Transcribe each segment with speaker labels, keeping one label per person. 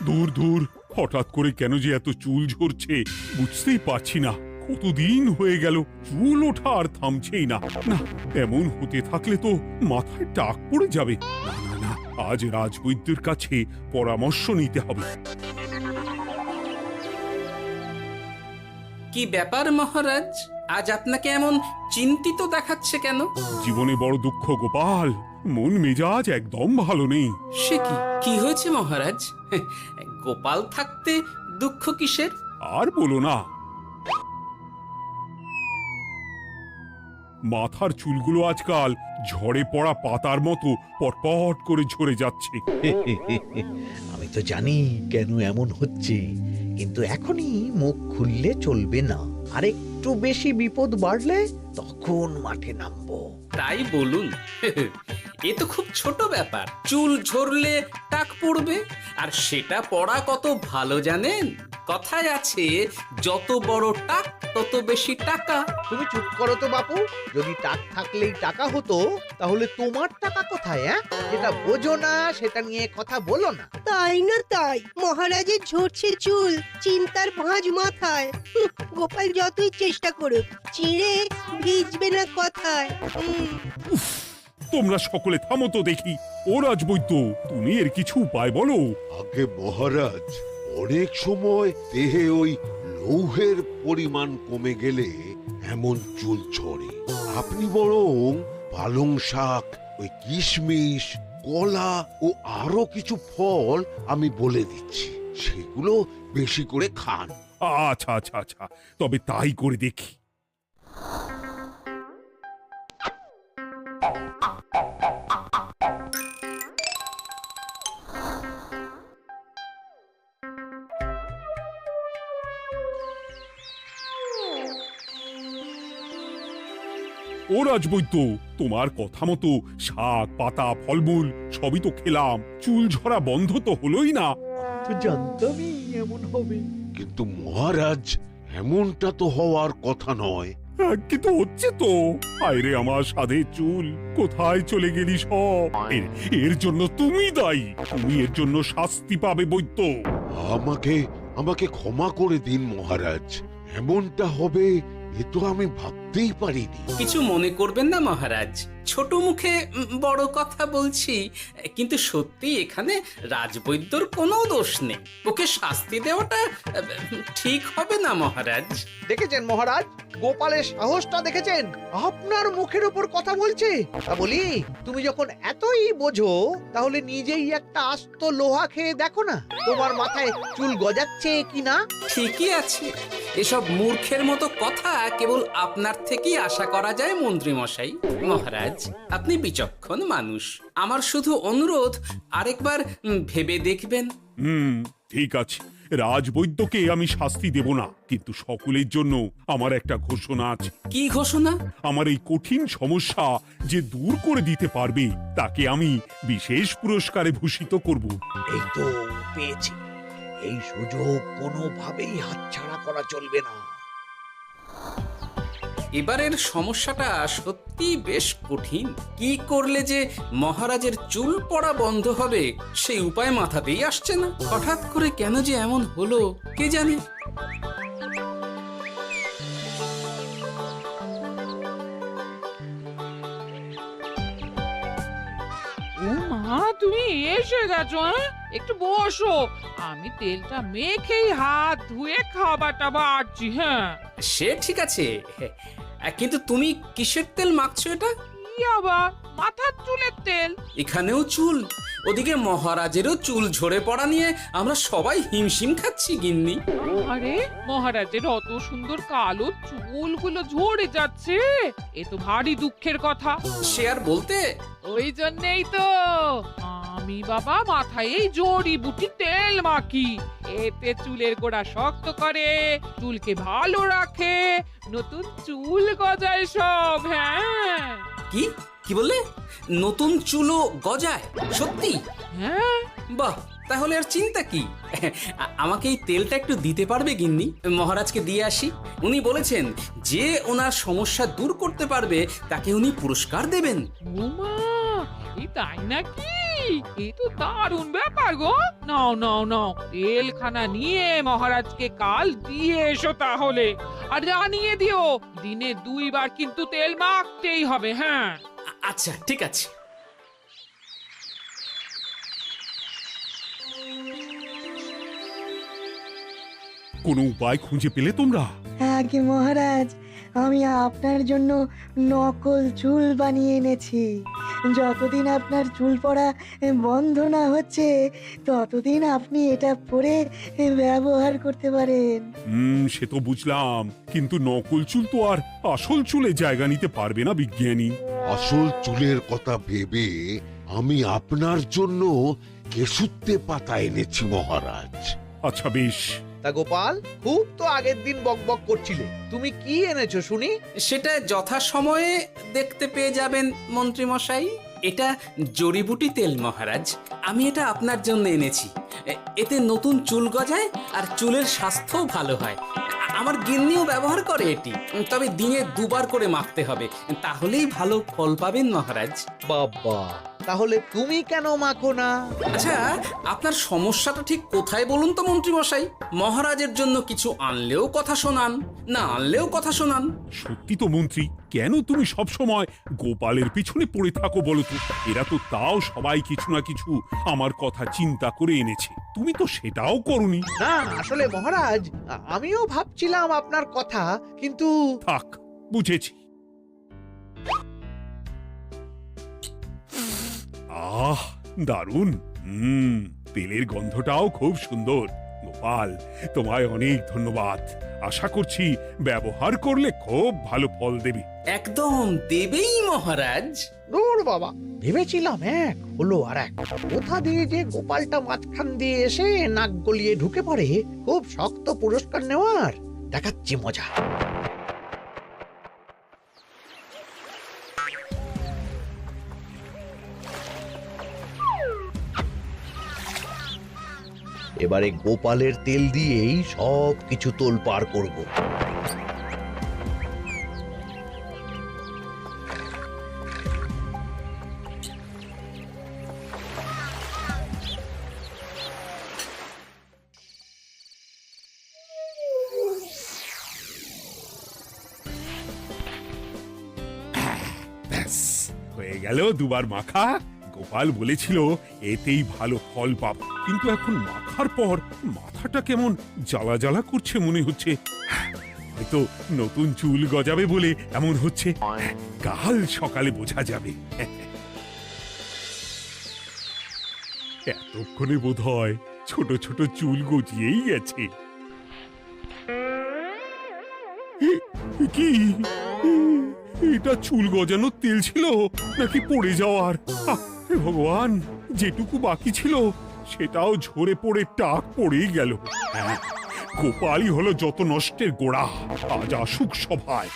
Speaker 1: দূর দূর, হঠাৎ করে কেন যে এত চুল ঝরছে বুঝতেই পারছি না। কতদিন হয়ে গেল চুল ওঠা আর থামছেই না। না, এমন হতে থাকলে তো মাথায় টাক পড়ে যাবে। না না না, আজ রাজবৈদ্যের কাছে পরামর্শ নিতে হবে।
Speaker 2: কি ব্যাপার মহারাজ, আজ আপনাকে এমন চিন্তিত দেখাচ্ছে কেন?
Speaker 1: জীবনে বড় দুঃখ গোপাল, মন মেজাজ একদম ভালো নেই।
Speaker 2: সে কি কি হয়েছে মহারাজ? গোপাল থাকতে দুঃখ কিসের?
Speaker 1: আর বলো না, মাথার চুলগুলো আজকাল ঝড়ে পড়া পাতার মতো পটপট করে ঝরে যাচ্ছে।
Speaker 3: আমি তো জানি কেন এমন হচ্ছে, কিন্তু এখনই মুখ খুললে চলবে না। আর একটু বেশি বিপদ বাড়লে তখন মাঠে নামবো।
Speaker 2: তাই বলুন। এ তো খুব ছোট ব্যাপার। চুল ঝরলে টাক পড়বে, আর সেটা পড়া কত ভালো জানেন? কথায় আছে, যত বড় টাক তত বেশি টাকা।
Speaker 3: তুমি চুপ করো তো বাপু। যদি টাক থাকলেই টাকা হতো, তাহলে তোমার টাকা কোথায়? যেটা বোঝো না সেটা নিয়ে কথা বলো না।
Speaker 4: তাই না তাই, মহারাজের ঝরছে চুল, চিন্তার ভাঁজ মাথায়। গোপাল যতই চেষ্টা করুক, চিড়ে ভিজবে না কথায়।
Speaker 1: তোমরা সকলে থামো তো দেখি। ও রাজবৈদ্য, তুমি এর কিছু উপায় বলো।
Speaker 5: আগে মহারাজ, অনেক সময় দেহে ওই লৌহের পরিমাণ কমে গেলে এমন চুল ঝরে। আপনি বরং পালং শাক, ওই কিশমিশ, কলা ও আরো কিছু ফল আমি বলে দিচ্ছি, সেগুলো বেশি করে খান।
Speaker 1: আচ্ছা আচ্ছা আচ্ছা, তবে তাই করে দেখি। ও রাজবৈদ্য, তোমার কথা মতো শাক পাতা ফলমূল সবই তো খেলাম, চুল ঝরা বন্ধ তো হলোই না।
Speaker 3: তো জানতামই এমন হবে।
Speaker 5: কিন্তু মহারাজ, এমনটা তো হওয়ার কথা নয়।
Speaker 1: কিন্তু হচ্ছে তো। আরে আমার সাধে চুল, কোথায় চলে গেলি সব? এর জন্য তুমি দায়ী। তুমি এর জন্য শাস্তি পাবে বৈদ্য।
Speaker 5: আমাকে আমাকে ক্ষমা করে দিন মহারাজ। এমনটা হবে এ তো আমি ভাবতেই পারিনি।
Speaker 2: কিছু মনে করবেন না মহারাজ, ছোট মুখে বড় কথা বলছি। কিন্তু সত্যি এখানে রাজবৈদ্যর কোনো দোষ নেই। ওকে শাস্তি দেওয়াটা ঠিক হবে না মহারাজ।
Speaker 3: দেখেছেন মহারাজ, গোপালের সাহসটা দেখেছেন? আপনার মুখের উপর কথা বলছে। তা বলি, তুমি যখন এতই বোঝো, তাহলে নিজেই একটা আস্ত লোহা খেয়ে দেখো না, তোমার মাথায় চুল গজাচ্ছে কিনা।
Speaker 2: ঠিকই আছে, এসব মূর্খের মতো কথা কেবল আপনার থেকেই আশা করা যায় মন্ত্রী মশাই। মহারাজ, আপনি বিচক্ষণ মানুষ। আমার শুধু অনুরোধ, আরেকবার ভেবে দেখবেন।
Speaker 1: ঠিক আছে, রাজবৈদ্যকে আমি শাস্তি দেব না, কিন্তু সকলের জন্য আমার একটা ঘোষণা আছে।
Speaker 2: কি ঘোষণা?
Speaker 1: আমার এই কঠিন সমস্যা যে দূর করে দিতে পারবে, তাকে আমি বিশেষ পুরস্কারে ভূষিত করব।
Speaker 3: এই তো পেয়েছি। এই সুযোগ কোনোভাবেই হাতছাড়া করা চলবে না।
Speaker 2: এবারের সমস্যাটা সত্যি বেশ কঠিন। কি করলে যে মহারাজের চুল পড়া বন্ধ হবে সেই উপায় মাথাতেই আসছে না। হঠাৎ করে কেন যে এমন হলো কে জানে।
Speaker 6: ও মা, তুমি এসে গেছো? একটু বসো, আমি তেলটা মেখেই হাত ধুয়ে খাবারটা বাড়ছি। হ্যাঁ,
Speaker 2: সে ঠিক আছে, কিন্তু তুমি কিসের তেল মাখছো এটা?
Speaker 6: কি আবার মাথার চুলের তেল?
Speaker 2: এখানেও চুল, ওদিকে মহারাজেরও চুল ঝরে পড়া নিয়ে আমরা সবাই হিমশিম খাচ্ছি গিন্নি।
Speaker 6: আরে, মহারাজের অত সুন্দর কালো চুলগুলো ঝরে যাচ্ছে, এ তো ভারী দুঃখের কথা।
Speaker 2: সে আর বলতে।
Speaker 6: ওই জন্যই তো আমি বাবা মাথায় এই জড়িবুটি তেল মাখি। এতে চুলের গোড়া শক্ত করে, চুলকে ভালো রাখে, নতুন চুল গজায় সব। হ্যাঁ।
Speaker 2: কি কি বললে? নতুন চুলও গজায়? সত্যি?
Speaker 6: হ্যাঁ।
Speaker 2: বাহ, তাহলে আর চিন্তা কি? আমাকে এই তেলটা একটু দিতে পারবে গিন্নি? মহারাজকে দিয়ে আসি। উনি বলেছেন যে ওনার সমস্যা দূর করতে পারবে তাকে উনি পুরস্কার দেবেন।
Speaker 6: ওমা, এই তাই নাকি? এ তো দারুণ ব্যাপার গো। নাও নাও নাও, তেলখানা নিয়ে মহারাজকে কাল দিয়ে এসো তাহলে। আর জানিয়ে দিও, দিনে 2 বার কিন্তু তেল মাখতেই হবে। হ্যাঁ,
Speaker 2: আচ্ছা ঠিক আছে।
Speaker 1: কোনো উপায় খুঁজে পেলে তোমরা?
Speaker 7: আগে মহারাজ, আমি আপনার জন্য নকল চুল বানিয়ে এনেছি। যতদিন আপনার চুল পড়া বন্ধ না হচ্ছে ততদিন আপনি এটা পরে ব্যবহার করতে পারেন।
Speaker 1: সে তো বুঝলাম, কিন্তু নকল চুল তো আর আসল চুলে জায়গা নিতে পারবে না বিজ্ঞানী।
Speaker 5: আসল চুলের কথা ভেবে আমি আপনার জন্য কেশুত্তে পাতা এনেছি মহারাজ।
Speaker 1: আচ্ছা বেশ।
Speaker 3: তা গোপাল, খুব তো আগের দিন বকবক করছিলে, তুমি কি এনেছো শুনি?
Speaker 2: সেটা যথাসময়ে দেখতে পেয়ে যাবেন মন্ত্রী মশাই। এটা জড়িবুটি তেল মহারাজ। আমি এটা আপনার জন্য এনেছি। এতে নতুন চুল গজায় আর চুলের স্বাস্থ্যও ভালো হয়। আমার গিন্নিও ব্যবহার করে এটি, তবে দিনে 2 বার করে মাখতে হবে, তাহলেই ভালো ফল পাবেন মহারাজ।
Speaker 3: বাবা, তাহলে তুমি কেন মাখো না?
Speaker 2: আচ্ছা, আপনার সমস্যাটা ঠিক কোথায় বলুন তো মন্ত্রী মশাই? মহারাজের জন্য কিছু আনলেও কথা শোনান, না আনলেও কথা শোনান।
Speaker 1: সত্যি তো মন্ত্রী, কেন তুমি সব সময় গোপালের পিছনে পড়ে থাকো বলো তো? এরা তো তাও সবাই কিছু না কিছু আমার কথা চিন্তা করে এনেছে, তুমি তো সেটাও করনি।
Speaker 3: না আসলে মহারাজ, আমিও ভাবছিলাম আপনার কথা, কিন্তু
Speaker 1: থাক, বুঝেছি। আহ, দারুণ। তেলের গন্ধটাও খুব সুন্দর। গোপাল, তোমায় অনেক ধন্যবাদ। আশা করছি ব্যবহার করলে খুব ভালো ফল দেবে।
Speaker 2: একদম দেবেই মহারাজ।
Speaker 3: দূর বাবা, ভেবেছিলাম এক হলো আর এক। কোথা দিয়ে যে গোপালটা মাঝখান দিয়ে এসে নাক গলিয়ে ঢুকে পড়ে, খুব শক্ত পুরস্কার নেওয়ার। দেখাচ্ছি মজা। এবারে গোপালের তেল দিয়েই সব কিছু তোলপাড় করব।
Speaker 1: ব্যাস, হয়ে গেল 2 বার মাখা। গোপাল বলেছিল এতেই ভালো ফল পাব, কিন্তু এখন মাখার পর মাথাটা কেমন জ্বালা জ্বালা করছে মনে হচ্ছে। হয়তো নতুন চুল গজাবে বলে এমন হচ্ছে। কাল সকালে বোঝা যাবে। এতক্ষণে বোধহয় ছোট ছোট চুল গজিয়েই গেছে। কি এটা চুল গজানোর তেল ছিল নাকি পড়ে যাওয়ার? হে ভগবান, যেটুকু বাকি ছিল সেটাও ঝরে পড়ে টাক পড়েই গেল। হ্যাঁ, গোপালই হলো যত নষ্টের গোড়া। আজ আসুক সভায়।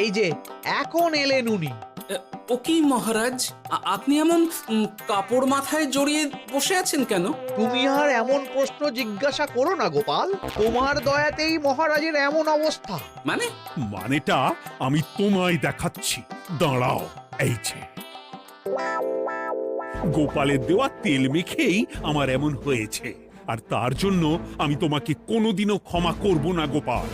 Speaker 3: এই যে এখন এলেন উনি।
Speaker 2: ও কি মহারাজ, আপনি এমন কাপড় মাথায় জড়িয়ে বসে আছেন কেন?
Speaker 3: তুমি আর এমন প্রশ্ন জিজ্ঞাসা করো না গোপাল, তোমার দয়াতেই মহারাজের এমন অবস্থা।
Speaker 1: মানেটা আমি তোমায় দেখাচ্ছি, দাঁড়াও। এই যে গোপালের দেওয়া তেল মেখেই আমার এমন হয়েছে, আর তার জন্য আমি তোমাকে কোনোদিনও ক্ষমা করব না গোপাল।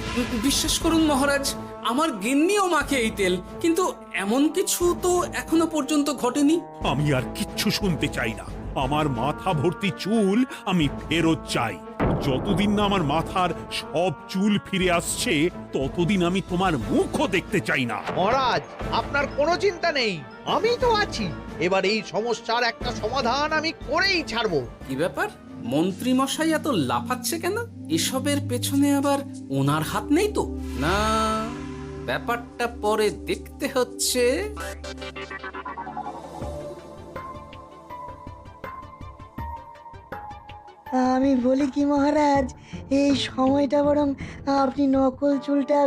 Speaker 2: বিশ্বাস করুন মহারাজ, আমার গিন্নিও মাখে এই তেল, কিন্তু এমন কিছু তো এখনো পর্যন্ত ঘটেনি।
Speaker 1: আমি আর কিচ্ছু শুনতে চাই না। আমার মাথা ভর্তি চুল আমি ফেরত চাই। যতদিন না আমার মাথার সব চুল ফিরে আসছে ততদিন আমি তোমার মুখও দেখতে চাই না।
Speaker 3: মহারাজ, আপনার কোনো চিন্তা নেই, আমি তো আছি। এবার এই সমস্যার একটা সমাধান আমি করেই ছাড়বো।
Speaker 2: কি ব্যাপার, মন্ত্রী মশাই এত লাফাচ্ছে কেন? এসবের পেছনে আবার ওনার হাত নেই তো? না, ব্যাপারটা পরে দেখতে হচ্ছে।
Speaker 7: আমি বলি কি মহারাজ, এই সময়টা বরং আপনি নকল চুলটা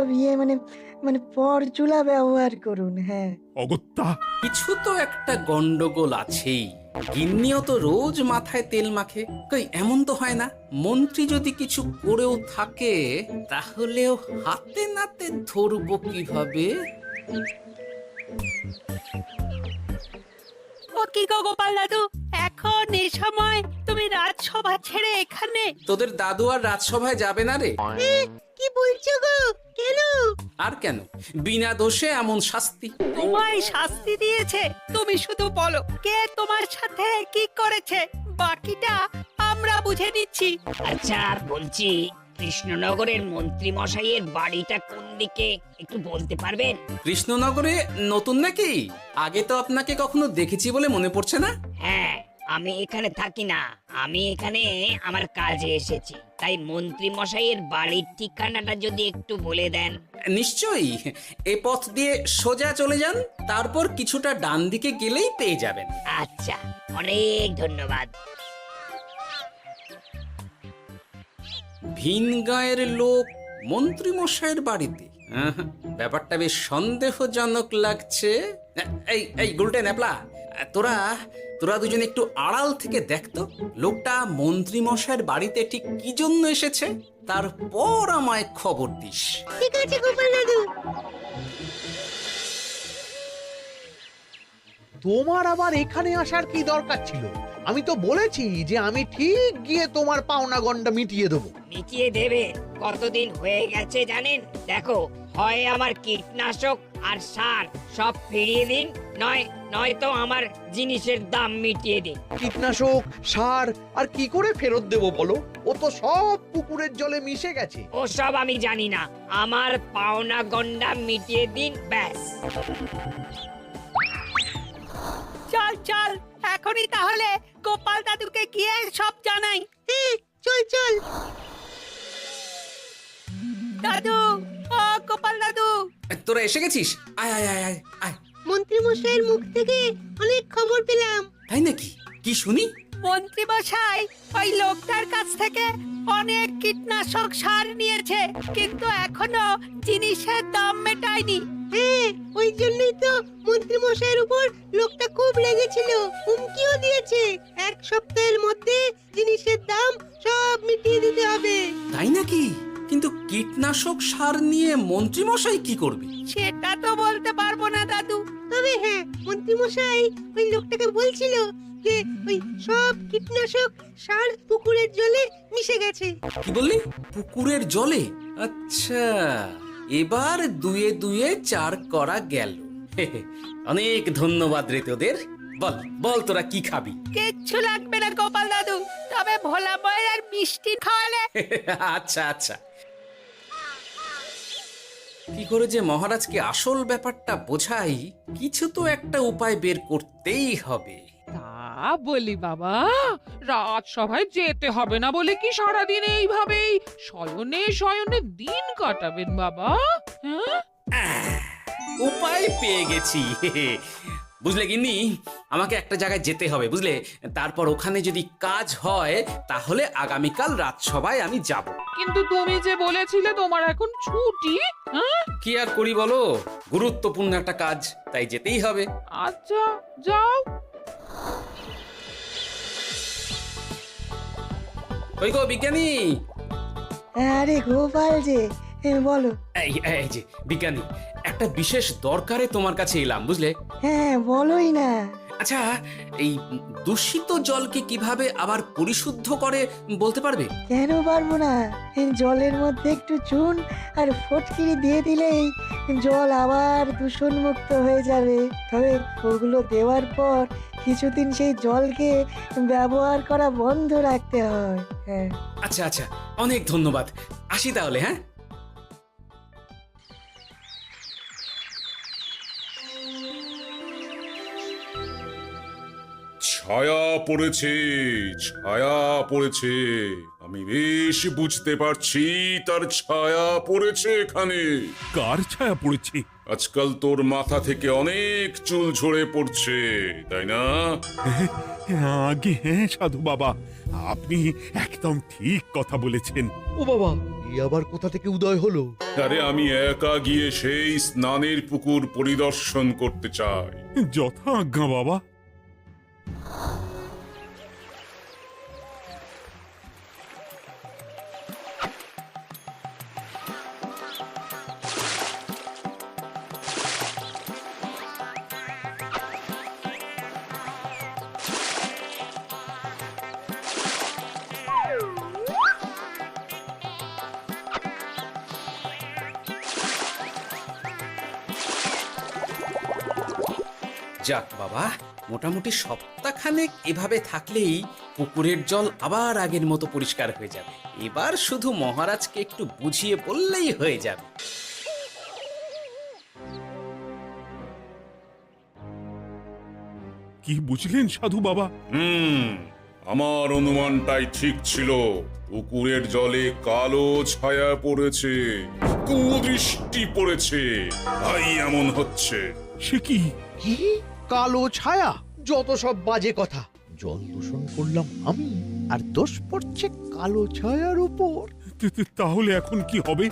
Speaker 7: মানে পরচুলা ব্যবহার করুন। হ্যাঁ,
Speaker 1: অগত্যা
Speaker 2: কিছু তো একটা গন্ডগোল আছেই। গিন্নিও তো রোজ মাথায় তেল মাখে, কই এমন তো হয় না। মন্ত্রী যদি কিছু করেও থাকে তাহলেও হাতে নাতে ধরবো কিভাবে?
Speaker 8: ও কি গো গোপাল দাদু, এখন এই সময় তুমি রাজসভা ছেড়ে এখানে?
Speaker 2: তোদের দাদু আর রাজসভায় যাবে না রে?
Speaker 4: কি বলছো গো? কেন?
Speaker 2: আর কেন, বিনা দোষে এমন শাস্তি।
Speaker 8: তোমায় শাস্তি দিয়েছে? তুমি শুধু বলো কে তোমার সাথে কি করেছে, বাকিটা আমরা বুঝে নিচ্ছি।
Speaker 9: আচ্ছা বলছি, কৃষ্ণনগরের মন্ত্রী মশাইয়ের বাড়িটা কোন দিকে একটু বলতে পারবেন?
Speaker 2: কৃষ্ণনগরে নতুন নাকি? আগে তো আপনাকে কখনো দেখেছি বলে মনে পড়ছে না।
Speaker 9: হ্যাঁ, আমি এখানে থাকি না, আমি এখানে আমার কাজে এসেছি, তাই মন্ত্রী মশাইয়ের বাড়ির ঠিকানাটা যদি একটু বলে দেন।
Speaker 2: নিশ্চয়ই, এ পথ দিয়ে সোজা চলে যান, তারপর কিছুটা ডান দিকে গেলেই পেয়ে যাবেন।
Speaker 9: আচ্ছা, অনেক ধন্যবাদ।
Speaker 2: ভিন গাঁয়ের লোক মন্ত্রী মশাইয়ের বাড়িতে, ব্যাপারটা বেশ সন্দেহজনক লাগছে। এই এই গুলটে ন্যাপলা, তোরা তোরা দুজন একটু আড়াল থেকে দেখতো লোকটা মন্ত্রী মশাইয়ের বাড়িতে ঠিক কি জন্য এসেছে, তারপর আমায় খবর দিস।
Speaker 4: ঠিক আছে গোপাল দাদু।
Speaker 3: তোমার আবার এখানে আসার কি দরকার ছিল? আমি তো বলেছি যে আমি ঠিক গিয়ে তোমার পাওনা গন্ডা মিটিয়ে দেবো।
Speaker 9: মিটিয়ে দেবে? কতদিন হয়ে গেছে জানেন? দেখো, হয় আমার কীটনাশক আর সার সব ফিরিয়ে দিন, নয়তো আমার জিনিসের দাম মিটিয়ে দিন।
Speaker 3: কীটনাশক, সার আর কি করে ফেরত দেবো বলো? ও তো সব পুকুরের জলে মিশে গেছে।
Speaker 9: ওসব আমি জানি না, আমার পাওনা গন্ডা মিটিয়ে দিন, ব্যাস।
Speaker 8: চল চল, এখনই তাহলে গোপাল দাদুকে গিয়ে সব জানাই।
Speaker 4: চল চল।
Speaker 8: দাদু, ও গোপাল দাদু।
Speaker 2: তোরা এসে গেছিস? আয় আয় আয় আয় আয়।
Speaker 4: মন্ত্রী মশাইয়ের মুখ থেকে অনেক খবর পেলাম।
Speaker 2: তাই নাকি? কি শুনি?
Speaker 8: মন্ত্রী মশাই ওই লোকটার কাছ থেকে অনেক কীটনাশক সার নিয়েছে, কিন্তু এখনো জিনিসের দাম মেটায়নি।
Speaker 4: হ্যাঁ, ওই জন্যই তো মন্ত্রী মশাইয়ের উপর লোকটা খুব রেগেছিল, হুমকিও দিয়েছে 1 সপ্তাহের মধ্যে জিনিসের দাম সব মিটিয়ে দিতে হবে।
Speaker 2: তাই নাকি? কিন্তু কীটনাশক সার নিয়ে মন্ত্রী মশাই কি করবে?
Speaker 8: সেটা তো বলতে পারবো না দাদু।
Speaker 4: তবে হ্যাঁ, মন্ত্রী মশাই ওই লোকটাকে বলছিল যে ওই সব কীটনাশক সার পুকুরের জলে মিশে গেছে।
Speaker 2: কি বললি? পুকুরের জলে? আচ্ছা, এবার দুয়ে দুয়ে 4 করা গেল। অনেক ধন্যবাদ রে তোদের। বল বল, তোরা কি খাবি?
Speaker 8: কিচ্ছু লাগবে না গোপাল দাদু, তবে ভোলা বয়ের আর মিষ্টি খাওয়ালে।
Speaker 2: আচ্ছা আচ্ছা। কি করে যে মহারাজকে আসল ব্যাপারটা বোঝাই, কিছু তো একটা উপায় বের করতেই হবে।
Speaker 6: তা বলি বাবা, রাজসভায় যেতে হবে না বলে কি সারাদিন এইভাবেই শয়নে শয়নে দিন কাটাবেন বাবা? হ্যাঁ,
Speaker 2: উপায় পেয়ে গেছি। বুঝলে গিন্নি, আমাকে একটা জায়গায় যেতে হবে, বুঝলে? তারপর ওখানে যদি কাজ হয় তাহলে আগামীকাল রাজসভায় আমি যাব।
Speaker 6: কিন্তু তুমি যে বলেছিলে তোমার এখন ছুটি। হ্যাঁ,
Speaker 2: কি আর করি বলো, গুরুত্বপূর্ণ একটা কাজ, তাই যেতেই হবে।
Speaker 6: আচ্ছা যাও।
Speaker 2: কই গো বিজ্ঞানী?
Speaker 7: আরে গোপাল যে, বলো।
Speaker 2: এই যে বিজ্ঞানী, একটা বিশেষ দরকারে তোমার কাছে এলাম, বুঝলে?
Speaker 7: হ্যাঁ, বলোই না।
Speaker 2: আচ্ছা, এই দূষিত জলকে কিভাবে আবার পরিশুদ্ধ করে বলতে পারবে?
Speaker 7: কেন পারবো না? জলের মধ্যে একটু চুন আর ফটকিরি দিয়ে দিলেই জল আবার দূষণমুক্ত হয়ে যাবে। তবে ওগুলো দেওয়ার পর কিছুদিন সেই জলকে ব্যবহার করা বন্ধ রাখতে হয়। হ্যাঁ।
Speaker 2: আচ্ছা আচ্ছা, অনেক ধন্যবাদ, আসি তাহলে। হ্যাঁ,
Speaker 1: ছায়া পড়েছে, ছায়া পড়েছে।
Speaker 10: আমি বেশ বুঝতে পারছি তার ছায়া পড়েছে এখানে।
Speaker 1: কার ছায়া পড়েছে?
Speaker 10: আজকাল তোর মাথা থেকে অনেক চুল ঝরে পড়ছে, তাই না?
Speaker 1: আগে হ্যাঁ সাধু বাবা, আপনি একদম ঠিক কথা বলেছেন।
Speaker 3: ও বাবা, এই আবার কোথা থেকে উদয় হলো?
Speaker 10: আরে আমি একা গিয়ে সেই স্নানের পুকুর পরিদর্শন করতে চাই।
Speaker 1: যথা আজ্ঞা বাবা।
Speaker 2: যাক বাবা, মোটামুটি সপ্তাহখানেক এভাবে থাকলেই পুকুরের জল আবার আগের মতো পরিষ্কার হয়ে যাবে। এবার শুধু মহারাজকে একটু বুঝিয়ে বললেই হয়ে যাবে।
Speaker 1: কি বুঝলেন সাধু বাবা?
Speaker 10: আমার অনুমানটাই ঠিক ছিল। পুকুরের জলে কালো ছায়া পড়েছে, কুদৃষ্টি পড়েছে, তাই এমন হচ্ছে।
Speaker 1: সে কি?
Speaker 3: কি কালো ছায়া? যত সব বাজে কথা। জল দূষণ করলাম আমি, আর দোষ পড়ছে কালো ছায়ার উপর।
Speaker 1: তাহলে এখন কি হবে?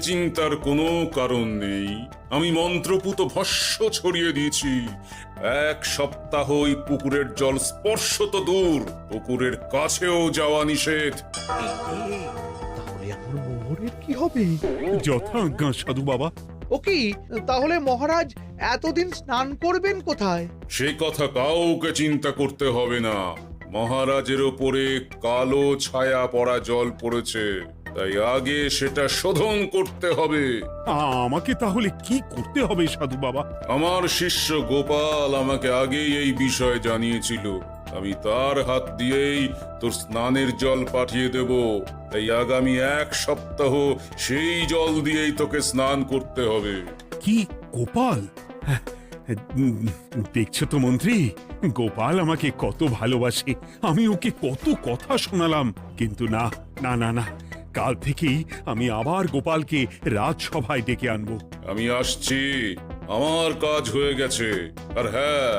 Speaker 10: চিন্তার কোনো কারণ নেই। আমি মন্ত্রপুত ভস্য ছড়িয়ে দিয়েছি। 1 সপ্তাহ ওই পুকুরের জল স্পর্শ তো দূর, পুকুরের কাছেও যাওয়া নিষেধ।
Speaker 3: তাহলে আমার মোহরের কি হবে?
Speaker 1: যথা আজ্ঞা সাধু বাবা।
Speaker 3: ও কি, তাহলে মহারাজ এতদিন স্নান করবেন কোথায়?
Speaker 10: সে কথা কাউকে চিন্তা করতে হবে না। মহারাজের ওপরে কালো ছায়া পড়া জল পড়েছে, তাই আগে সেটা শোধন করতে হবে।
Speaker 1: আমাকে তাহলে কি করতে হবে সাধু বাবা?
Speaker 10: আমার শিষ্য গোপাল আমাকে আগেই এই বিষয় জানিয়েছিল। আমি তার হাত দিয়েই তোর স্নানের জল পাঠিয়ে দেব। তাই আগামী 1 সপ্তাহ সেই জল দিয়েই তোকে স্নান করতে হবে।
Speaker 1: কি গোপাল? দেখছো তো মন্ত্রী, গোপাল আমাকে কত ভালোবাসে। আমি ওকে কত কথা শোনালাম, কিন্তু না না না না, কাল থেকেই আমি আবার গোপালকে রাজসভায় ডেকে আনবো।
Speaker 10: আমি আসছি, আমার কাজ হয়ে গেছে। আর হ্যাঁ,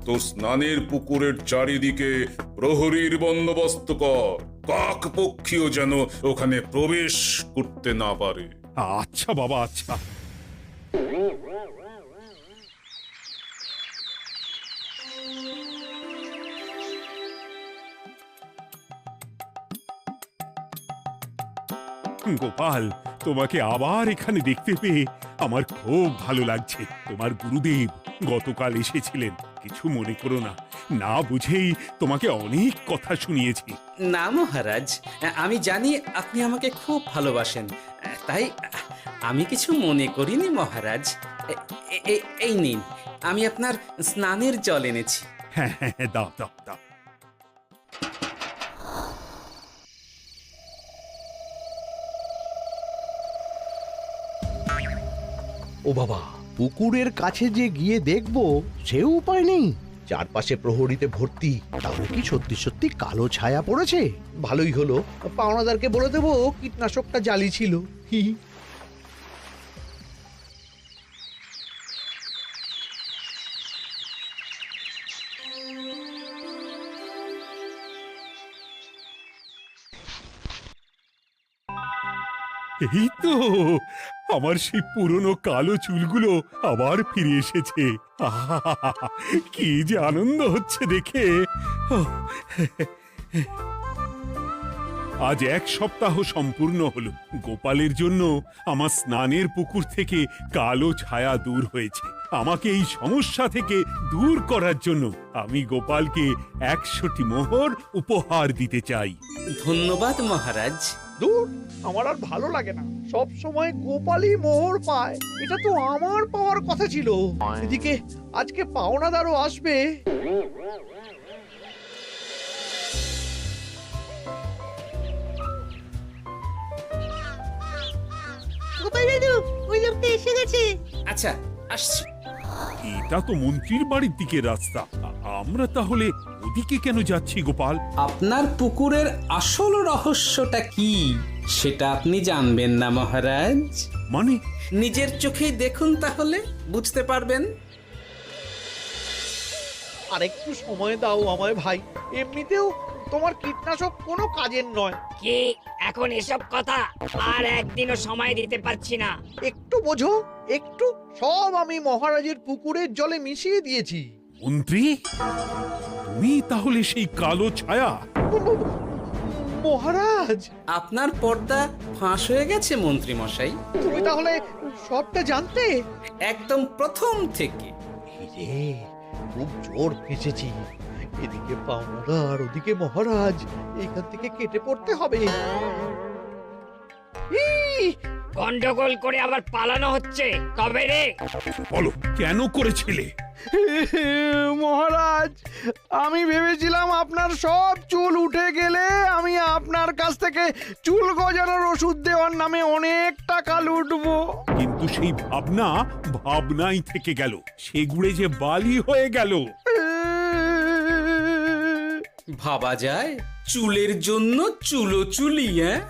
Speaker 10: তোর স্নানের পুকুরের চারিদিকে প্রহরীর বন্দোবস্ত কর। কাক পক্ষীও যেন ওখানে প্রবেশ করতে না পারে।
Speaker 1: আচ্ছা বাবা, আচ্ছা। গোপাল, তোমাকে আবার এখানে দেখতে পেয়ে আমার খুব ভালো লাগছে। তোমার গুরুদেব গতকাল এসেছিলেন, কিছু মনে করো না। না বুঝেই তোমাকে অনেক কথা শুনিয়েছি।
Speaker 2: না মহারাজ, আমি জানি আপনি আমাকে খুব ভালোবাসেন, তাই আমি কিছু মনে করিনি মহারাজ। এই নিন, আমি আপনার স্নানের জল এনেছি।
Speaker 1: হ্যাঁ হ্যাঁ, দাও দাও দাও।
Speaker 3: ও বাবা, পুকুরের কাছে যে গিয়ে দেখবো সে উপায় নেই। চারপাশে প্রহরীতে ভর্তি, তাহলে কি সত্যি সত্যি কালো ছায়া পড়েছে? ভালোই হলো, পাওনাদারকে বলে দেবো কীটনাশকটা জালি ছিল। হি হি।
Speaker 1: এই তো আমার সেই পুরনো কালো চুলগুলো আবার ফিরে এসেছে। আহা, কি যে আনন্দ হচ্ছে দেখে। আজ 1 সপ্তাহ সম্পূর্ণ হলো। গোপালের জন্য আমার স্নানের পুকুর থেকে কালো ছায়া দূর হয়েছে। আমাকে এই সমস্যা থেকে দূর করার জন্য আমি গোপালকে 100টি মোহর উপহার দিতে চাই।
Speaker 2: ধন্যবাদ মহারাজ।
Speaker 3: দূর, আমার আর ভালো লাগে না। সব সময় গোপালই মোহর পায়, এটা তো আমার পাওয়ার কথা ছিল। এদিকে আজকে পাওনাদারও আসবে।
Speaker 4: গোপাল দাদু, ওই লোকটা এসে গেছে।
Speaker 2: আচ্ছা, আসছি।
Speaker 1: এটা তো মন্ত্রীর বাড়ির দিকে রাস্তা। আমরা তাহলে ওদিকে এদিকে কেন যাচ্ছি গোপাল?
Speaker 2: আপনার পুকুরের আসল রহস্যটা কি সেটা আপনি জানবেন না মহারাজ?
Speaker 1: মানে
Speaker 2: নিজের চোখেই দেখুন, তাহলে বুঝতে পারবেন।
Speaker 3: আর একটু সময় দাও আমায় ভাই, এমনিতেও তোমার কীটনাশক কোনো কাজের নয়।
Speaker 9: কি এখন এসব কথা? আর একদিনও সময় দিতে পারছি না।
Speaker 3: একটু বোঝো, একটু। সব আমি মহারাজের পুকুরের জলে মিশিয়ে দিয়েছি।
Speaker 1: মন্ত্রী, তুমি তাহলে সেই কালো ছায়া?
Speaker 3: মহারাজ,
Speaker 2: আপনার পর্দা ফাঁস হয়ে গেছে মন্ত্রী মশাই।
Speaker 3: তুমি তাহলে সবটা জানতে?
Speaker 2: একদম প্রথম থেকে।
Speaker 3: রে, খুব জোর ফেঁসেছি। এদিকে পাওনাদার আর ওদিকে মহারাজ, এখান থেকে কেটে পড়তে হবে।
Speaker 9: গন্ডগোল করে আবার পালানো হচ্ছে তবে রে।
Speaker 1: বলো, কেন করেছিলে?
Speaker 11: মহারাজ, আমি ভেবেছিলাম আপনার সব চুল উঠে গেলে আমি আপনার কাছ থেকে চুল গজানোর ওষুধ দেওয়ার নামে অনেক টাকা লুটবো।
Speaker 1: কিন্তু সেই ভাবনা ভাবনাই থেকে গেল, সেগুড়ে যে বালি হয়ে গেল।
Speaker 2: ভাবা যায় চুলের জন্য চুলো চুলি, হ্যাঁ?